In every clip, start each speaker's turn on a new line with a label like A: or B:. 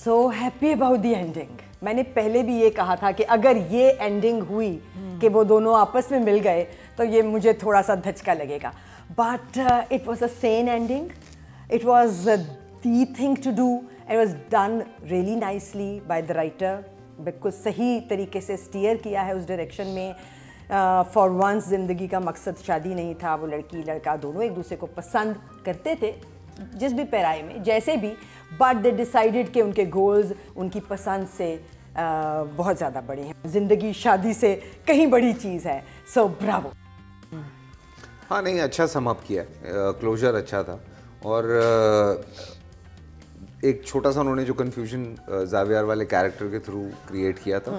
A: so happy about the ending. میں نے پہلے بھی یہ کہا تھا کہ اگر یہ اینڈنگ ہوئی کہ وہ دونوں آپس میں مل گئے تو یہ مجھے تھوڑا سا دھچکا لگے گا. But it was a scene ending. It was the thing to do. It was done really nicely by the writer. بالکل صحیح طریقے سے اسٹیئر کیا ہے اس ڈائریکشن میں. فار ونس زندگی کا مقصد شادی نہیں تھا. وہ لڑکی لڑکا دونوں ایک دوسرے کو پسند کرتے تھے جس بھی پیرائے میں جیسے بھی, بٹ دے ڈیسائیڈڈ کہ ان کے گولز ان کی پسند سے بہت زیادہ بڑے ہیں. زندگی شادی سے کہیں بڑی چیز ہے. سو براوو.
B: ہاں نہیں, اچھا سم اپ کیا, کلوزر اچھا تھا. اور ایک چھوٹا سا انہوں نے جو کنفیوژن زاویار والے کیریکٹر کے تھرو کریٹ کیا تھا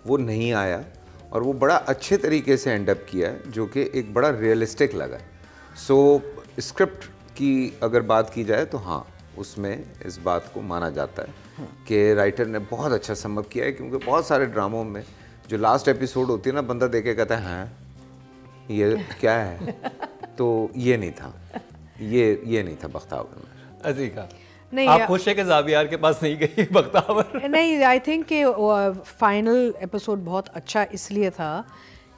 B: وہ نہیں آیا, اور وہ بڑا اچھے طریقے سے اینڈ اپ کیا ہے جو کہ ایک بڑا ریئلسٹک لگا. سو اسکرپٹ کی اگر بات کی جائے تو ہاں اس میں اس بات کو مانا جاتا ہے کہ رائٹر نے بہت اچھا سم اپ کیا ہے, کیونکہ بہت سارے ڈراموں میں جو لاسٹ ایپیسوڈ ہوتی ہے نا, بندہ دیکھ کے کہتا ہے ہاں یہ کیا ہے, تو یہ نہیں تھا, یہ نہیں تھا بختاور میں.
C: عزیزہ نہیں, آپ خوش ہیں کہ زاویار کے پاس نہیں گئی بختاور؟
D: نہیں, آئی تھنک کہ فائنل ایپیسوڈ بہت اچھا اس لیے تھا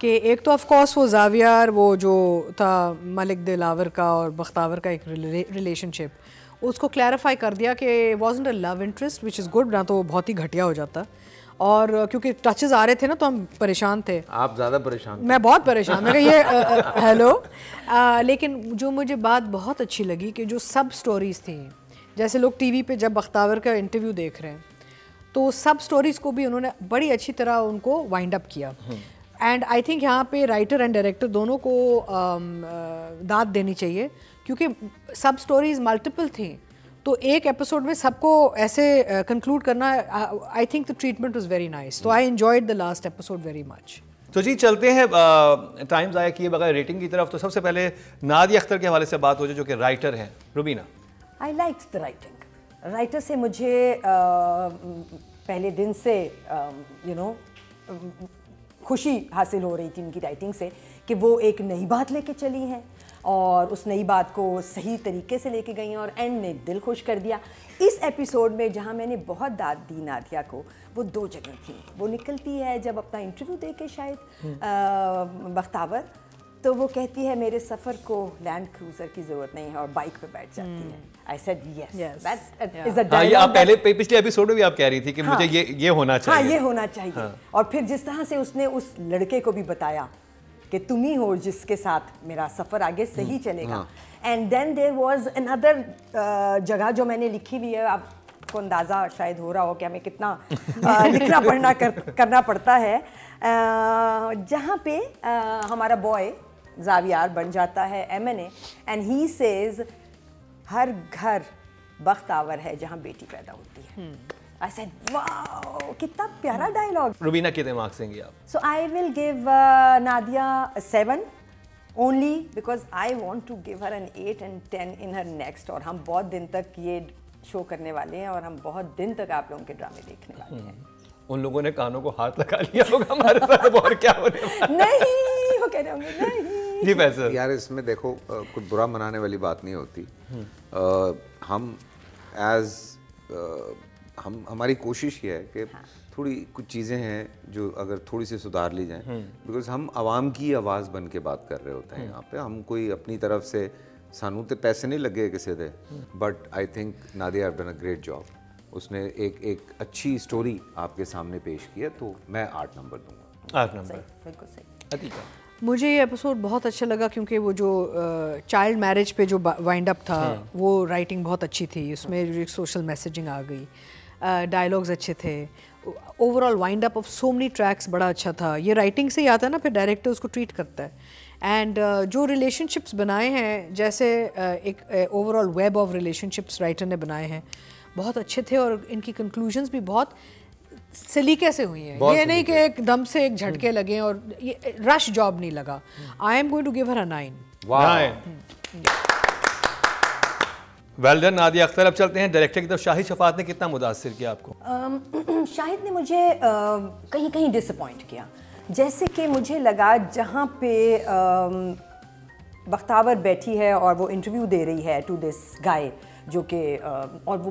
D: کہ ایک تو آف کورس وہ زاویار وہ جو تھا ملک دلاور کا اور بختاور کا ایک ریلیشن شپ, اس کو کلیریفائی کر دیا کہ wasn't a love interest which is good, نہ تو وہ بہت ہی گھٹیا ہو جاتا. اور کیونکہ ٹچز آ رہے تھے نا تو ہم پریشان تھے.
B: آپ زیادہ پریشان؟
D: میں بہت پریشان, میں کہ یہ ہیلو. لیکن جو مجھے بات بہت اچھی لگی کہ جو سب سٹوریز تھیں, جیسے لوگ ٹی وی پہ جب بختاور کا انٹرویو دیکھ رہے ہیں تو سب سٹوریز کو بھی انہوں نے بڑی اچھی طرح ان کو وائنڈ اپ کیا. اینڈ آئی تھنک یہاں پہ رائٹر اینڈ ڈائریکٹر دونوں کو داد دینی چاہیے, کیونکہ سب سٹوریز ملٹیپل تھیں تو ایک ایپیسوڈ میں سب کو ایسے کنکلوڈ کرنا, I think the treatment was very nice. تو I enjoyed the last episode very much.
C: تو جی چلتے ہیں ٹائم ضائع کیے بغیر ریٹنگ کی طرف. تو سب سے پہلے نادیہ اختر کے حوالے سے بات ہو جائے جو کہ رائٹر ہیں. Rubina.
A: I like the writing. Writer سے مجھے پہلے دن سے خوشی حاصل ہو رہی تھی ان کی رائٹنگ سے کہ وہ ایک نئی بات لے کے چلی ہیں اور اس نئی بات کو صحیح طریقے سے لے کے گئی ہیں اور اینڈ نے دل خوش کر دیا. اس ایپیسوڈ میں جہاں میں نے بہت داد دی نادیہ کو, وہ دو جگہ تھیں. وہ نکلتی ہے جب اپنا انٹرویو دے کے شاید بختاور, تو وہ کہتی ہے میرے سفر کو لینڈ کروزر کی ضرورت نہیں ہے, اور بائک پہ بیٹھ جاتی ہے. I said yes. That is a dialogue.
C: آپ پہلے پچھلے ایپیسوڈ میں بھی آپ کہہ رہی تھی کہ مجھے یہ ہونا چاہیے.
A: ہاں یہ ہونا چاہیے. اور پھر جس طرح سے اس نے اس لڑکے کو بھی بتایا کہ تم ہی ہو جس کے ساتھ میرا سفر آگے صحیح چلے گا. اینڈ دین دیر واز اندر جگہ جو میں نے لکھی ہوئی ہے, آپ کو اندازہ شاید ہو رہا ہو کہ ہمیں کتنا لکھنا پڑھنا کرنا پڑتا ہے, جہاں پہ ہمارا بوائے زاویار بن جاتا ہے M&A, اینڈ ہی سیز ہر گھر بختاور ہے جہاں بیٹی پیدا ہوتی ہے. I said wow, کتنا پیارا ڈائلاگ.
C: روبینہ کتنے مارکس دیں گی آپ؟
A: So I will give Nadia a 7 only because I want to give her an 8 and 10 in her next. اور ہم بہت دن تک یہ شو کرنے والے ہیں اور ہم بہت دن تک آپ لوگوں کے ڈرامے دیکھنے والے ہیں.
C: ان لوگوں نے کانوں کو ہاتھ لگا لیا ہوگا ہمارے ساتھ, اور کیا ہونے والا.
A: نہیں, وہ کہہ رہے ہوں گے نہیں.
C: جی فیصل.
B: یار اس میں دیکھو کچھ برا منانے والی بات نہیں ہوتی. ہم ہماری کوشش یہ ہے کہ تھوڑی کچھ چیزیں ہیں جو اگر تھوڑی سی سدھار لی جائیں, بیکاز ہم عوام کی آواز بن کے بات کر رہے ہوتے ہیں یہاں پہ. ہم کوئی اپنی طرف سے سانو تے پیسے نہیں لگے کسی دے, but I think Nadia have done a great job. اس نے ایک اچھی اسٹوری آپ کے سامنے پیش کی ہے, تو میں 8 نمبر دوں گا.
C: 8 نمبر.
A: بالکل صحیح.
C: عتیقہ.
D: مجھے یہ ایپیسوڈ بہت اچھا لگا کیونکہ وہ جو چائلڈ میرج پہ جو وائنڈ اپ تھا وہ رائٹنگ بہت اچھی تھی. اس میں جو ایک سوشل میسیجنگ آ گئی, ڈائلاگز اچھے تھے, overall wind up of so many tracks بڑا اچھا تھا. یہ رائٹنگ سے ہی آتا ہے نا, پھر ڈائریکٹر اس کو ٹریٹ کرتا ہے. اینڈ جو ریلیشن شپس بنائے ہیں, جیسے ایک over all web of relation ships writer نے بنائے ہیں, بہت اچھے تھے. اور ان کی کنکلوژنس بھی بہت سلیقے سے ہوئی ہیں. یہ نہیں کہ ایک دم سے ایک جھٹکے لگے اور یہ رش جاب نہیں لگا. I am going to give her A 9.
C: Well done Nadia Akhtar. اب چلتے ہیں ڈائریکٹر کی طرف. شاہد شفاعت نے کتنا متاثر کیا آپ کو؟
A: شاہد نے مجھے کہیں کہیں ڈس اپوائنٹ کیا. جیسے کہ مجھے لگا جہاں پہ بختاور بیٹھی ہے اور وہ انٹرویو دے رہی ہے ٹو دس گائے جو کہ اور وہ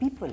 A: people.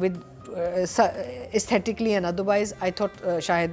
D: with aesthetically and otherwise, I thought Shahid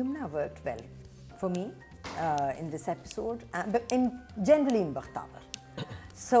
A: Yumna worked well for me. In this episode, but generally in Bakhtavar. So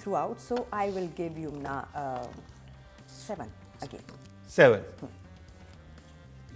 A: throughout. So I will give Yumna 7 again.
C: 7.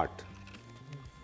B: 8.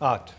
C: 8.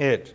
C: 8.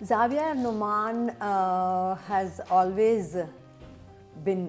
A: Xavier Noman has always been,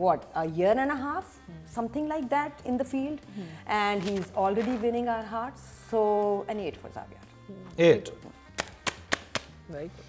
A: What, a year and a half, something like that in the field, and he's already winning our hearts. So an 8 for Xavier.
C: 8.
D: Very good.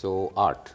B: So 8.